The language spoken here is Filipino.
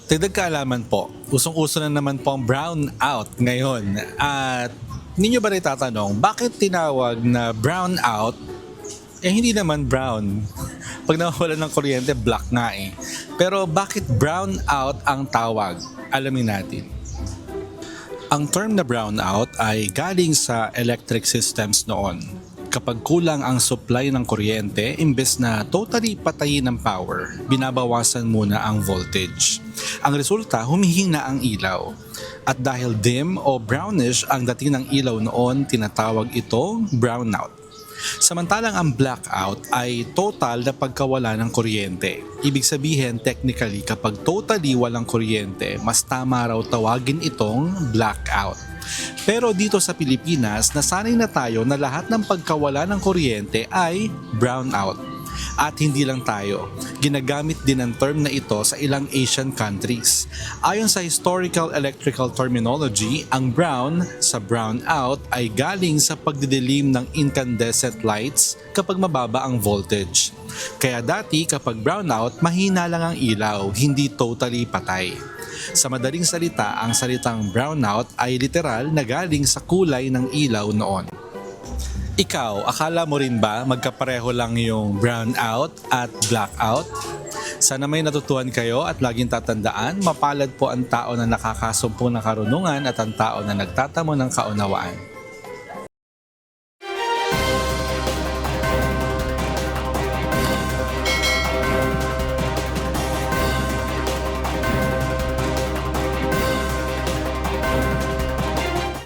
Dagdag kaalaman po, usong-uso na naman po ang brownout ngayon. At ninyo ba tatanong, bakit tinawag na brownout? Hindi naman brown. Pag nawawalan ng kuryente, black nga eh. Pero bakit brownout ang tawag? Alamin natin. Ang term na brownout ay galing sa electric systems noon. Kapag kulang ang supply ng kuryente, imbes na totally patayin ng power, binabawasan muna ang voltage. Ang resulta, humihina ang ilaw. At dahil dim o brownish ang dating ng ilaw noon, tinatawag ito brownout. Samantalang ang blackout ay total na pagkawala ng kuryente. Ibig sabihin, technically, kapag totally walang kuryente, mas tama raw tawagin itong blackout. Pero dito sa Pilipinas, nasanay na tayo na lahat ng pagkawala ng kuryente ay brownout. At hindi lang tayo, ginagamit din ang term na ito sa ilang Asian countries. Ayon sa historical electrical terminology, ang brown sa brownout ay galing sa pagdidilim ng incandescent lights kapag mababa ang voltage. Kaya dati kapag brownout, mahina lang ang ilaw, hindi totally patay. Sa madaling salita, ang salitang brownout ay literal na galing sa kulay ng ilaw noon. Ikaw, akala mo rin ba magkapareho lang yung brownout at blackout? Sana may natutuhan kayo at laging tatandaan, mapalad po ang tao na nakakasumpong ng karunungan at ang tao na nagtatamo ng kaunawaan.